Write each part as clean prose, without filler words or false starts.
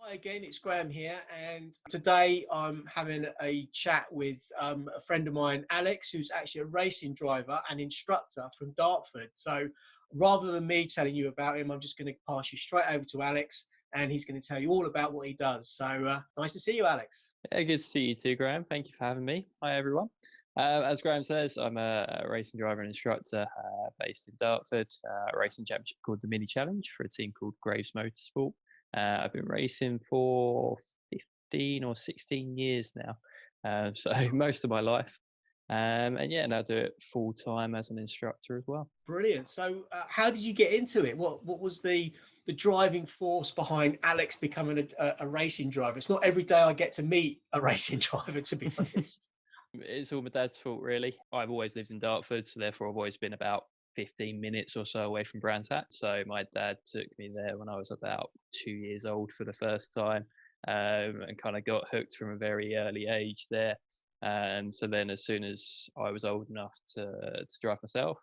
Hi again, it's Graham here, and today I'm having a chat with a friend of mine, Alex, who's actually a racing driver and instructor from Dartford. So rather than me telling you about him, I'm just going to pass you straight over to Alex, and he's going to tell you all about what he does. So nice to see you, Alex. Yeah, good to see you too, Graham. Thank you for having me. Hi, everyone. As Graham says, I'm a racing driver and instructor based in Dartford, a racing championship called the Mini Challenge for a team called Graves Motorsport. I've been racing for 15 or 16 years now, so most of my life. And yeah, and I do it full time as an instructor as well. Brilliant. So how did you get into it? What was the driving force behind Alex becoming a racing driver? It's not every day I get to meet a racing driver, to be honest. It's all my dad's fault, really. I've always lived in Dartford, so therefore I've always been about 15 minutes or so away from Brands Hatch. So my dad took me there when I was about 2 years old for the first time, and kind of got hooked from a very early age there. So then as soon as I was old enough to drive myself,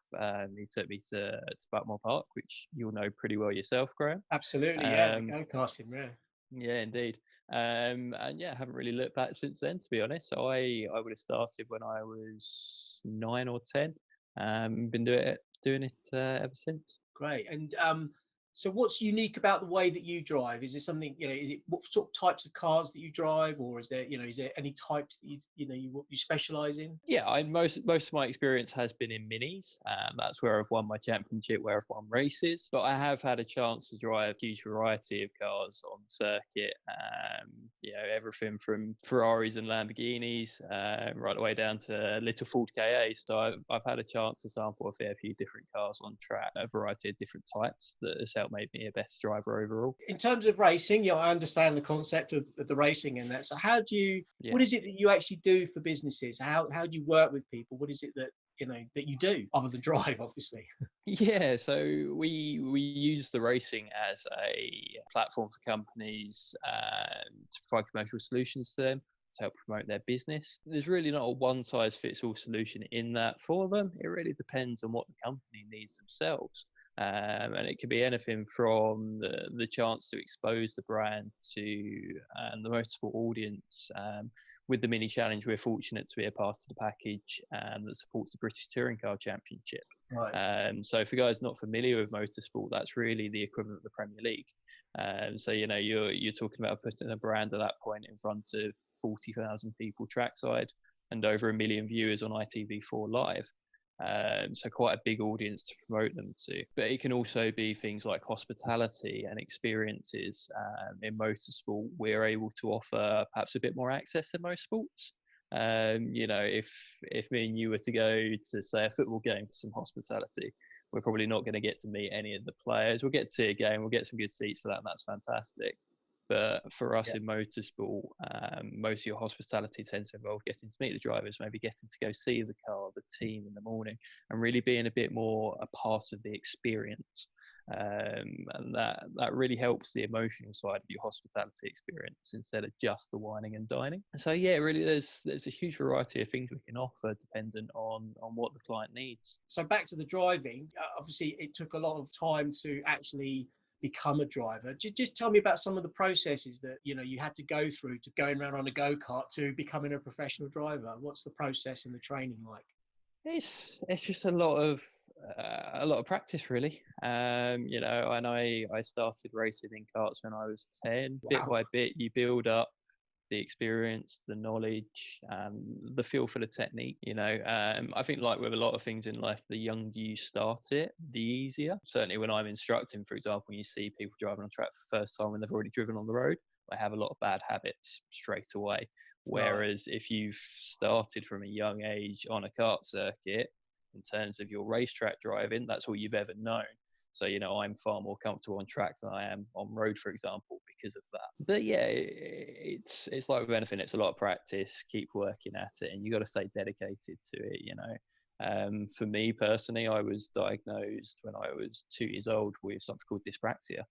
he took me to Buckmore Park, which you'll know pretty well yourself, Graham. Absolutely, yeah, the go-karting, yeah. Yeah, indeed. And yeah, I haven't really looked back since then, to be honest. So I would have started when I was 9 or 10. Been doing it ever since. Great. And so what's unique about the way that you drive? Is there something, is it what sort of types of cars that you drive, or is there, is there any types that you specialize in? Yeah, most of my experience has been in minis. That's where I've won my championship, where I've won races. But I have had a chance to drive a huge variety of cars on circuit. Everything from Ferraris and Lamborghinis, right the way down to little Ford KA. So I've had a chance to sample a fair few different cars on track, a variety of different types that has helped make me a best driver overall. In terms of racing, I understand the concept of the racing and that. So Yeah. what is it that you actually do for businesses? How do you work with people? What is it that that you do other than drive, obviously? Yeah, so we use the racing as a platform for companies to provide commercial solutions to them to help promote their business. There's really not a one size fits all solution in that for them. It really depends on what the company needs themselves. And it could be anything from the chance to expose the brand to the motorsport audience. With the Mini Challenge, we're fortunate to be a part of the package that supports the British Touring Car Championship. Right. So for guys not familiar with motorsport, that's really the equivalent of the Premier League. So you're talking about putting a brand at that point in front of 40,000 people trackside and over 1 million viewers on ITV4 Live. So quite a big audience to promote them to. But it can also be things like hospitality and experiences. In motorsport, we're able to offer perhaps a bit more access than most sports. If me and you were to go to, say, a football game for some hospitality, we're probably not going to get to meet any of the players. We'll get to see a game, we'll get some good seats for that, and that's fantastic. But for us in motorsport, most of your hospitality tends to involve getting to meet the drivers, maybe getting to go see the car, the team in the morning, and really being a bit more a part of the experience. And that really helps the emotional side of your hospitality experience instead of just the wining and dining. So yeah, really, there's a huge variety of things we can offer dependent on what the client needs. So back to the driving, obviously it took a lot of time to actually become a driver. Just tell me about some of the processes that you had to go through to going around on a go-kart to becoming a professional driver. What's the process and the training like? It's just a lot of practice, really. And I started racing in karts when I was 10. Wow. Bit by bit, you build up the experience, the knowledge, the feel for the technique. I think, like with a lot of things in life, the younger you start it, the easier. Certainly when I'm instructing, for example, you see people driving on track for the first time when they've already driven on the road, they have a lot of bad habits straight away. Whereas if you've started from a young age on a kart circuit, in terms of your racetrack driving, that's all you've ever known. So, I'm far more comfortable on track than I am on road, for example, because of that. But yeah, it's like with anything, it's a lot of practice, keep working at it, and you got to stay dedicated to it, For me personally, I was diagnosed when I was 2 years old with something called dyspraxia.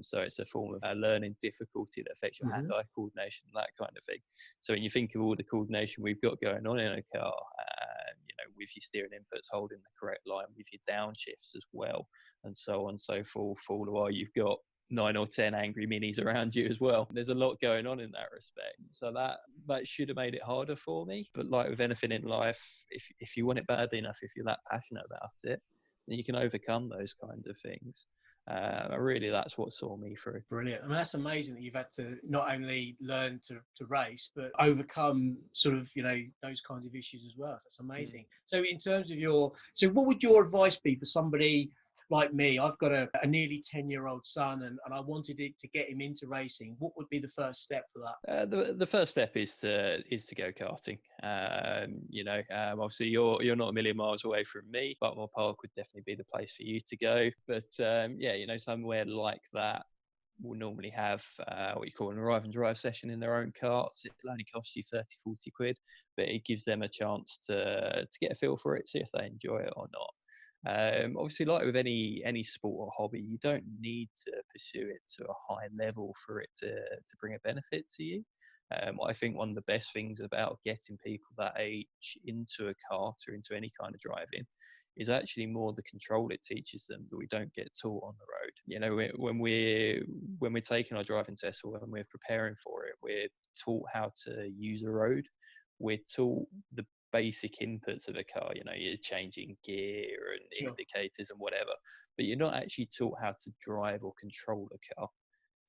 So it's a form of learning difficulty that affects your hand-eye coordination, that kind of thing. So when you think of all the coordination we've got going on in a car, with your steering inputs holding the correct line, with your downshifts as well, and so on and so forth, all the while you've got 9 or 10 angry minis around you as well. There's a lot going on in that respect. So that should have made it harder for me. But like with anything in life, if you want it badly enough, if you're that passionate about it, then you can overcome those kinds of things. Really, that's what saw me through. Brilliant. I mean, that's amazing that you've had to not only learn to race, but overcome sort of, those kinds of issues as well. So that's amazing. So in terms of what would your advice be for somebody like me? I've got a nearly 10-year-old son and I wanted to get him into racing. What would be the first step for that? The first step is to go karting. Obviously you're not a million miles away from me. Buckmore Park would definitely be the place for you to go. But somewhere like that will normally have what you call an arrive and drive session in their own karts. It'll only cost you 30-40 quid, but it gives them a chance to get a feel for it, see if they enjoy it or not. Obviously, like with any sport or hobby, you don't need to pursue it to a high level for it to bring a benefit to you. I think one of the best things about getting people that age into a kart or into any kind of driving is actually more the control it teaches them that we don't get taught on the road. When we're taking our driving test or when we're preparing for it, we're taught how to use a road. We're taught the basic inputs of a car, you're changing gear and indicators and whatever, but you're not actually taught how to drive or control a car.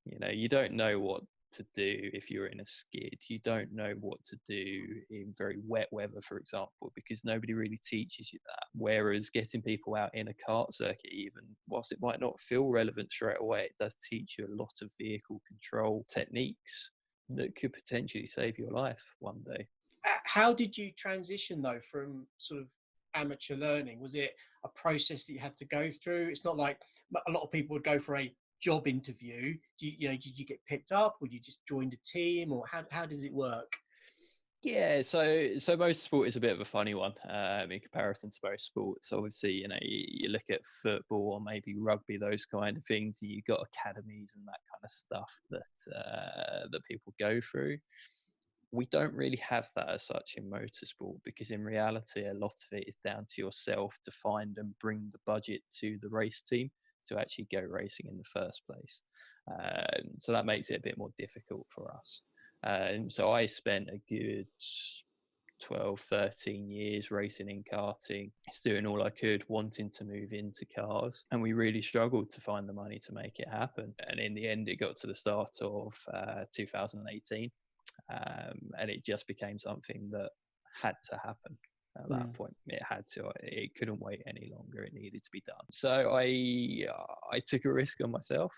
You don't know what to do if you're in a skid. You don't know what to do in very wet weather, for example, because nobody really teaches you that. Whereas getting people out in a kart circuit, even whilst it might not feel relevant straight away, it does teach you a lot of vehicle control techniques that could potentially save your life one day. How did you transition though from sort of amateur learning? Was it a process that you had to go through? It's not like a lot of people would go for a job interview. Did you get picked up? Would you just join the team, or how does it work? Yeah, so motorsport is a bit of a funny one in comparison to most sports. Obviously, you look at football or maybe rugby, those kind of things. You've got academies and that kind of stuff that people go through. We don't really have that as such in motorsport, because in reality, a lot of it is down to yourself to find and bring the budget to the race team to actually go racing in the first place. So that makes it a bit more difficult for us. So I spent a good 12, 13 years racing in karting, just doing all I could, wanting to move into cars. And we really struggled to find the money to make it happen. And in the end, it got to the start of 2018. And it just became something that had to happen at that point. It couldn't wait any longer. It needed to be done. So I took a risk on myself.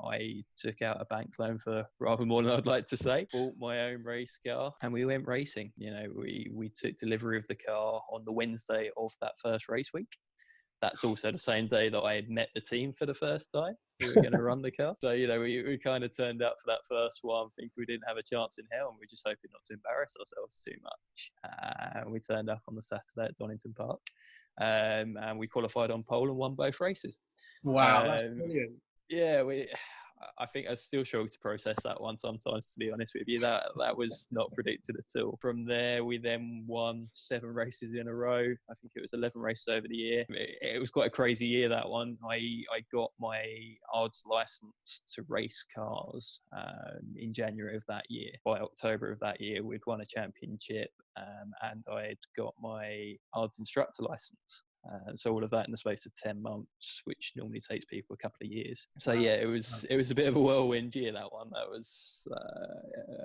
I took out a bank loan for rather more than I'd like to say, bought my own race car, and we went racing. We took delivery of the car on the Wednesday of that first race week. That's also the same day that I had met the team for the first time who were going to run the car. So, we kind of turned up for that first one, think we didn't have a chance in hell, and we were just hoping not to embarrass ourselves too much. We turned up on the Saturday at Donington Park, and we qualified on pole and won both races. Wow, that's brilliant. Yeah, I think I still struggle to process that one sometimes, to be honest with you. That was not predicted at all. From there, we then won 7 races in a row. I think it was 11 races over the year. It was quite a crazy year, that one. I got my ARDS license to race cars in January of that year. By October of that year, we'd won a championship, and I'd got my ARDS instructor license. So all of that in the space of 10 months, which normally takes people a couple of years. So yeah, it was a bit of a whirlwind year, that one. That was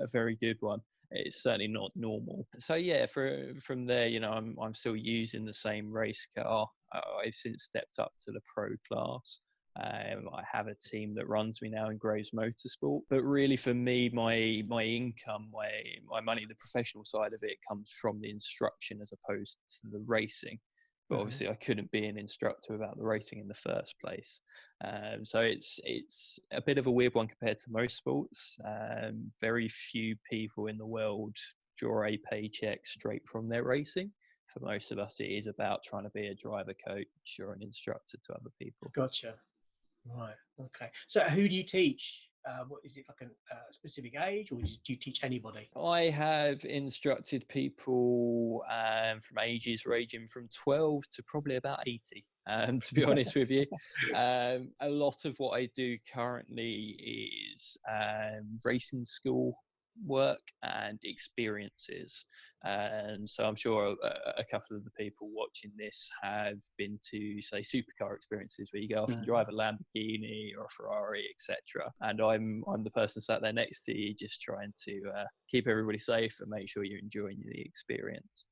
a very good one. It's certainly not normal. So yeah, from there, I'm still using the same race car. I've since stepped up to the pro class. I have a team that runs me now in Graves Motorsport. But really, for me, my income, my money, the professional side of it comes from the instruction as opposed to the racing. But obviously I couldn't be an instructor without the racing in the first place. So it's a bit of a weird one compared to most sports. Very few people in the world draw a paycheck straight from their racing. For most of us, it is about trying to be a driver, coach, or an instructor to other people. Gotcha. Right. Okay. So who do you teach what is it, like a specific age, or do you teach anybody? I have instructed people from ages ranging from 12 to probably about 80, to be honest with you. A lot of what I do currently is racing school work and experiences. And so I'm sure a couple of the people watching this have been to, say, supercar experiences where you go off and drive a Lamborghini or a Ferrari, etc. And I'm the person sat there next to you, just trying to keep everybody safe and make sure you're enjoying the experience.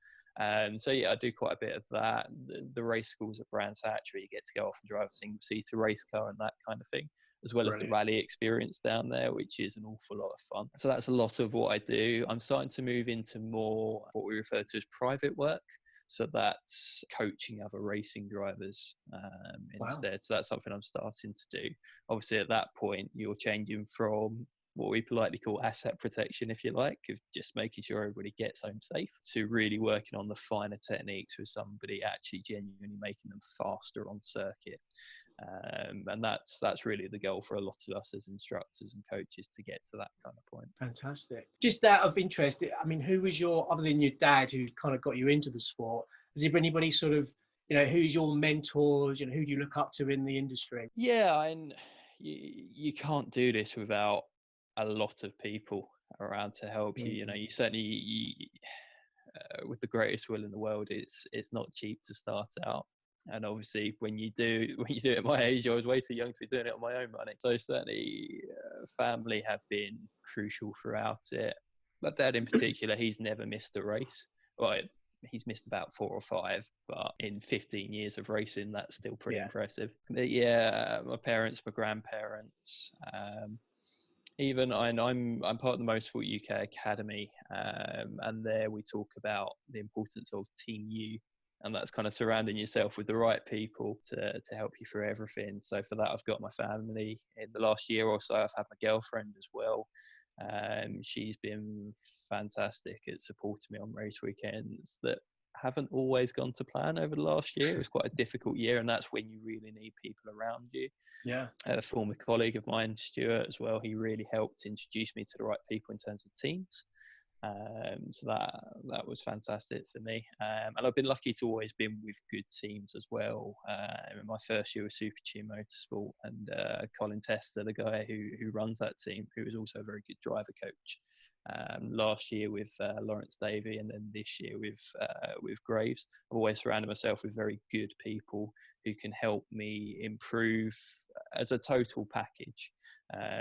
So yeah, I do quite a bit of that. The race schools at Brands Hatch, where you get to go off and drive a single-seater race car and that kind of thing, as well as the rally experience down there, which is an awful lot of fun. So that's a lot of what I do. I'm starting to move into more what we refer to as private work. So that's coaching other racing drivers instead. So that's something I'm starting to do. Obviously, at that point, you're changing from what we politely call asset protection, if you like, of just making sure everybody gets home safe, to really working on the finer techniques with somebody actually genuinely making them faster on circuit. And that's really the goal for a lot of us as instructors and coaches, to get to that kind of point. Fantastic. Just out of interest, I mean, who was other than your dad, who kind of got you into the sport, has there been anybody sort of, who's your mentors, who do you look up to in the industry? Yeah, and you can't do this without a lot of people around to help you. You certainly, with the greatest will in the world, it's not cheap to start out. And obviously, when you do it at my age, I was way too young to be doing it on my own money. So certainly, family have been crucial throughout it. My dad in particular, he's never missed a race. Well, he's missed about 4 or 5, but in 15 years of racing, that's still pretty impressive. But yeah, my parents, my grandparents, even I'm part of the Motorsport UK Academy, and there we talk about the importance of Team U. And that's kind of surrounding yourself with the right people to help you through everything. So for that, I've got my family. In the last year or so, I've had my girlfriend as well. She's been fantastic at supporting me on race weekends that haven't always gone to plan over the last year. It was quite a difficult year, and that's when you really need people around you. Yeah. A former colleague of mine, Stuart, as well, he really helped introduce me to the right people in terms of teams. So that was fantastic for me, and I've been lucky to always been with good teams as well. In my first year with Super G Motorsport, and Colin Tester, the guy who runs that team, who is also a very good driver coach. Last year with Lawrence Davey, and then this year with Graves. I've always surrounded myself with very good people who can help me improve as a total package.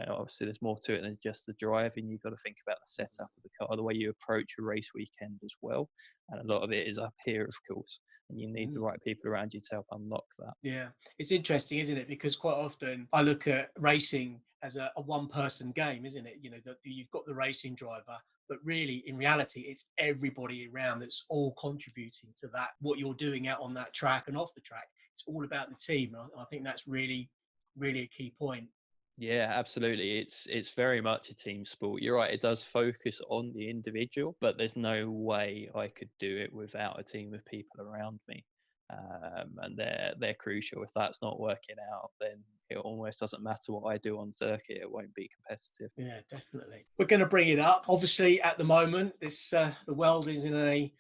Obviously, there's more to it than just the driving. You've got to think about the setup of the car, the way you approach a race weekend as well. And a lot of it is up here, of course. And you need the right people around you to help unlock that. Yeah, it's interesting, isn't it? Because quite often I look at racing as a one-person game, isn't it? That you've got the racing driver, but really, in reality, it's everybody around that's all contributing to that, what you're doing out on that track and off the track. It's all about the team. I think that's really, really a key point. Yeah, absolutely. It's very much a team sport. You're right. It does focus on the individual, but there's no way I could do it without a team of people around me. And they're crucial. If that's not working out, then it almost doesn't matter what I do on circuit. It won't be competitive. Yeah, definitely. We're going to bring it up. Obviously, at the moment, the world is in a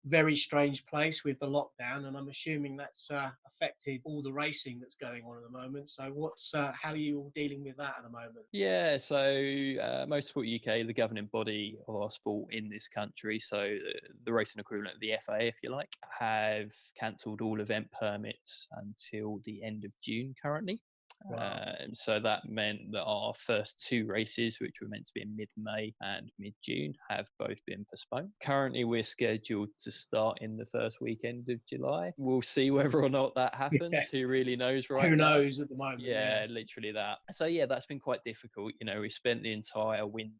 very strange place with the lockdown, and I'm assuming that's affected all the racing that's going on at the moment. So how are you all dealing with that at the moment? Yeah, so Motorsport UK, the governing body of our sport in this country, so the racing equivalent of the FIA, if you like, have cancelled all event permits until the end of June currently. Wow. So that meant that our first 2 races, which were meant to be in mid-May and mid-June, have both been postponed. Currently, we're scheduled to start in the first weekend of July. We'll see whether or not that happens. Yeah. Who really knows right now? Who knows at the moment? Yeah, literally that. So yeah, that's been quite difficult. We spent the entire winter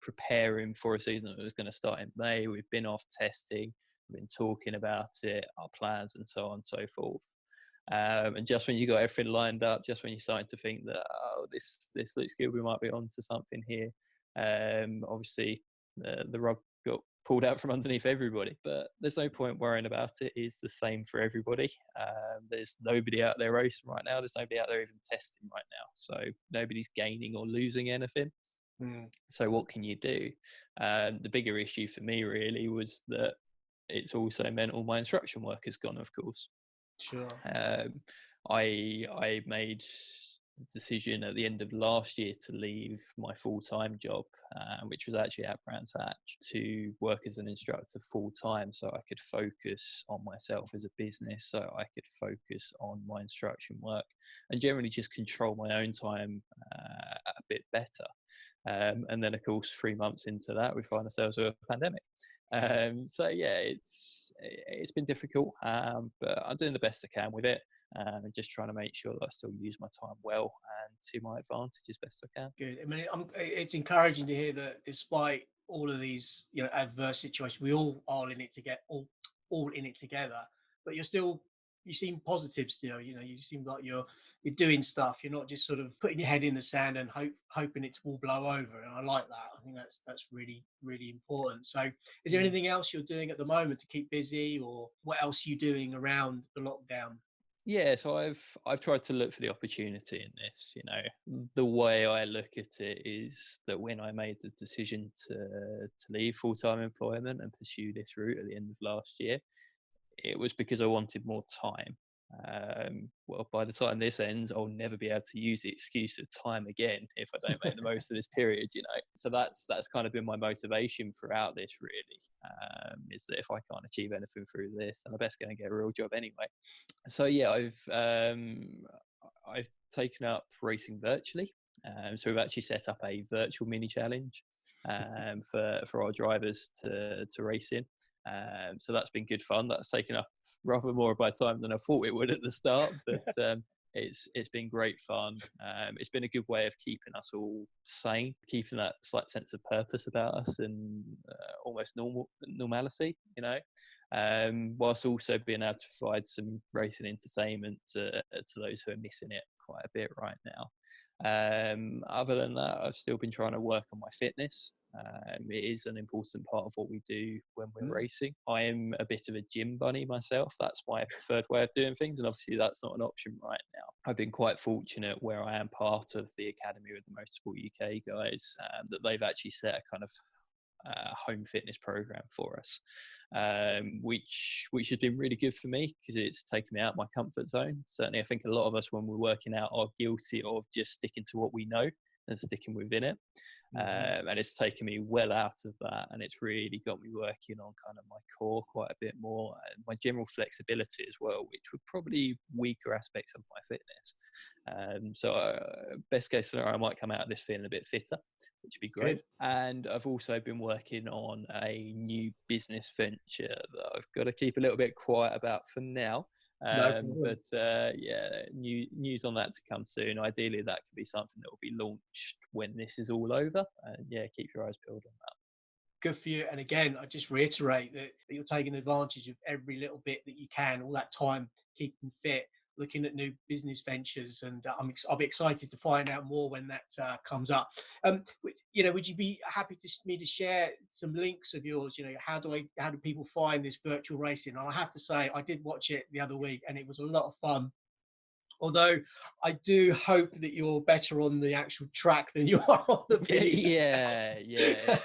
preparing for a season that was going to start in May. We've been off testing, we've been talking about it, our plans, and so on and so forth. And just when you got everything lined up, just when you're starting to think that this looks good, we might be onto something here. Obviously, the rug got pulled out from underneath everybody. But there's no point worrying about it. It's the same for everybody. There's nobody out there racing right now. There's nobody out there even testing right now. So nobody's gaining or losing anything. So what can you do? The bigger issue for me really was that it's also meant all my instruction work has gone, of course. Sure. I made the decision at the end of last year to leave my full-time job, which was actually at Brands Hatch, to work as an instructor full-time, so I could focus on myself as a business, so I could focus on my instruction work and generally just control my own time a bit better. And then, of course, 3 months into that, we find ourselves with a pandemic. So yeah, it's been difficult, but I'm doing the best I can with it, and just trying to make sure that I still use my time well and to my advantage as best I can. Good. I mean, it's encouraging to hear that despite all of these, adverse situations, we all are in it to get all in it together. But you seem positive still. You seem like you're doing stuff. You're not just sort of putting your head in the sand and hoping it will blow over. And I like that. I think that's really, really important. So, is there anything else you're doing at the moment to keep busy, or what else are you doing around the lockdown? Yeah, so I've tried to look for the opportunity in this. The way I look at it is that when I made the decision to leave full-time employment and pursue this route at the end of last year, it was because I wanted more time. Well, by the time this ends, I'll never be able to use the excuse of time again if I don't make the most of this period. So that's kind of been my motivation throughout this, really, is that if I can't achieve anything through this, then I best go and get a real job anyway. So yeah, I've taken up racing virtually. So we've actually set up a virtual mini challenge for our drivers to race in. So that's been good fun. That's taken up rather more of my time than I thought it would at the start, but it's been great fun. It's been a good way of keeping us all sane, keeping that slight sense of purpose about us and almost normality, whilst also being able to provide some racing entertainment to those who are missing it quite a bit right now. Other than that, I've still been trying to work on my fitness. It is an important part of what we do when we're racing. I am a bit of a gym bunny myself. That's my preferred way of doing things, and obviously that's not an option right now. I've been quite fortunate where I am part of the academy with the Motorsport UK guys, that they've actually set a kind of home fitness program for us, which has been really good for me because it's taken me out of my comfort zone. Certainly, I think a lot of us when we're working out are guilty of just sticking to what we know and sticking within it. And it's taken me well out of that, and it's really got me working on kind of my core quite a bit more and my general flexibility as well, which were probably weaker aspects of my fitness. So best case scenario, I might come out of this feeling a bit fitter, which would be great. Good. And I've also been working on a new business venture that I've got to keep a little bit quiet about for now. But yeah, news on that to come soon. Ideally, that could be something that will be launched when this is all over. And yeah, keep your eyes peeled on that. Good for you. And again, I just reiterate that you're taking advantage of every little bit that you can, all that time, keeping fit, looking at new business ventures, and I'll be excited to find out more when that comes up. Would you be happy me to share some links of yours? How do people find this virtual racing? And I have to say, I did watch it the other week, and it was a lot of fun. Although I do hope that you're better on the actual track than you are on the video. Yeah.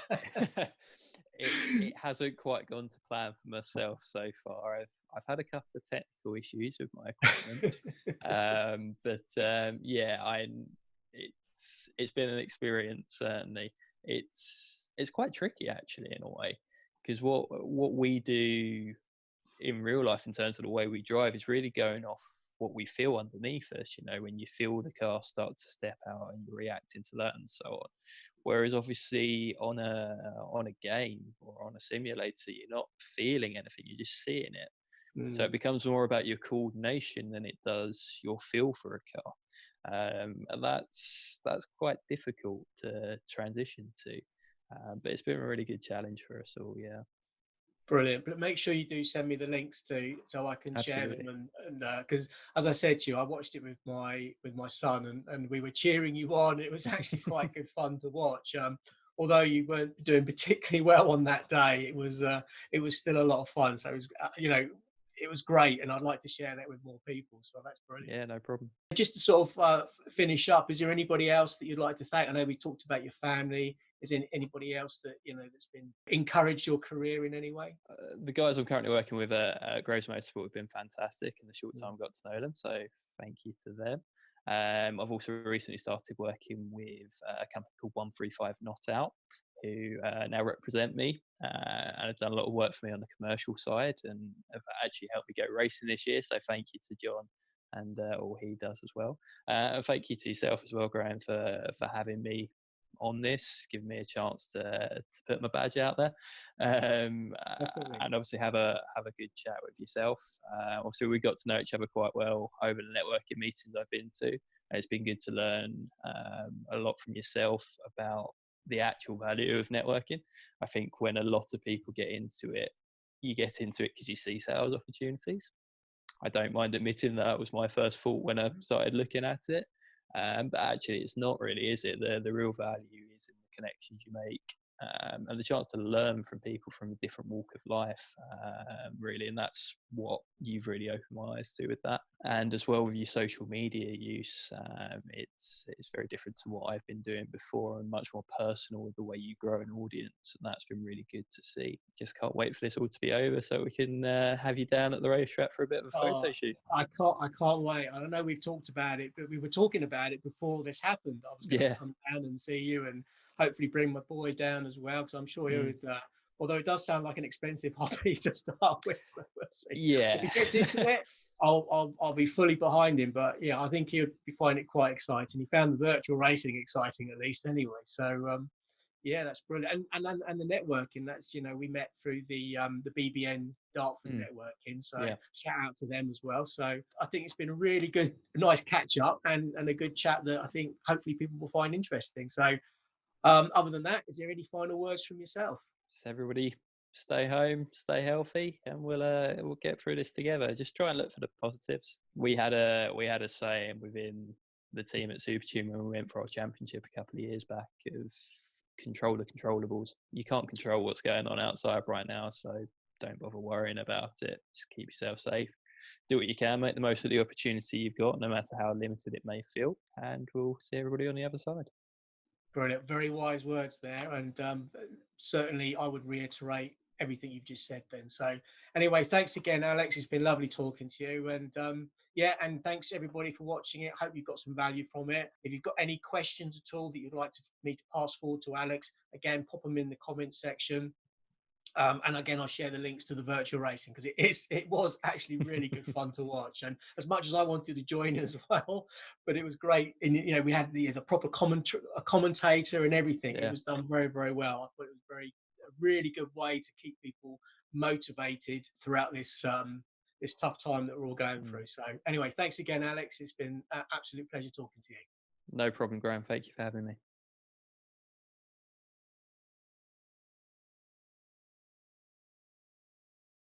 It hasn't quite gone to plan for myself so far. I've had a couple of technical issues with my equipment, it's been an experience. Certainly, it's quite tricky actually in a way, because what we do in real life in terms of the way we drive is really going off what we feel underneath us. When you feel the car start to step out and you're reacting to that and so on. Whereas obviously on a game or on a simulator, you're not feeling anything, you're just seeing it. So it becomes more about your coordination than it does your feel for a car. And that's quite difficult to transition to. But it's been a really good challenge for us all, yeah. Brilliant. But make sure you do send me the links so I can share them. And because as I said to you, I watched it with my son, and we were cheering you on. It was actually quite good fun to watch. although you weren't doing particularly well on that day, it was still a lot of fun. So it was, it was great, and I'd like to share that with more people. So that's brilliant. Yeah, no problem. Just to sort of finish up, is there anybody else that you'd like to thank? I know we talked about your family. Is there anybody else that that's been encouraged your career in any way? The guys I'm currently working with at Groves Motorsport have been fantastic in the short Mm. time I've got to know them. So thank you to them. I've also recently started working with a company called 135 Not Out, who now represent me and have done a lot of work for me on the commercial side and have actually helped me go racing this year. So thank you to John and all he does as well. And thank you to yourself as well, Graham, for having me on this, giving me a chance to put my badge out there, Definitely. and obviously have a good chat with yourself. Obviously, we got to know each other quite well over the networking meetings I've been to. And it's been good to learn a lot from yourself about the actual value of networking. I think when a lot of people get into it, you get into it because you see sales opportunities. I don't mind admitting that was my first thought when I started looking at it. But actually, it's not really, is it? The real value is in the connections you make and the chance to learn from people from a different walk of life, really. And that's what you've really opened my eyes to with that. And as well with your social media use, it's very different to what I've been doing before and much more personal with the way you grow an audience. And that's been really good to see. Just can't wait for this all to be over so we can have you down at the racetrack for a bit of a Oh, photo shoot. I can't wait. I don't know we've talked about it, but we were talking about it before this happened. I was going to Yeah. come down and see you, and hopefully bring my boy down as well, because I'm sure he Mm. would. Although it does sound like an expensive hobby to start with, we'll see. If Yeah. he gets into it, I'll be fully behind him. But yeah, I think he'll be finding it quite exciting. He found the virtual racing exciting, at least anyway. So yeah, that's brilliant. And the networking, that's, we met through the BBN Dartford Mm. networking. So Yeah. shout out to them as well. So I think it's been a really good, nice catch up and a good chat that I think hopefully people will find interesting. So other than that, is there any final words from yourself? So everybody stay home, stay healthy, and we'll get through this together. Just try and look for the positives. We had a saying within the team at Super Tune when we went for our championship a couple of years back of control the controllables. You can't control what's going on outside right now, so don't bother worrying about it. Just keep yourself safe. Do what you can, make the most of the opportunity you've got, no matter how limited it may feel, and we'll see everybody on the other side. Brilliant. Very wise words there. And certainly I would reiterate everything you've just said then. So anyway, thanks again, Alex. It's been lovely talking to you. And yeah, and thanks everybody for watching it. Hope you've got some value from it. If you've got any questions at all that you'd like me to pass forward to Alex, again, pop them in the comments section. And again, I'll share the links to the virtual racing because it was actually really good fun to watch. And as much as I wanted to join in as well, but it was great. And we had the proper commentator and everything. It Yeah. was done very, very well. I thought it was a really good way to keep people motivated throughout this this tough time that we're all going through. So anyway, thanks again, Alex. It's been an absolute pleasure talking to you. No problem, Graham. Thank you for having me.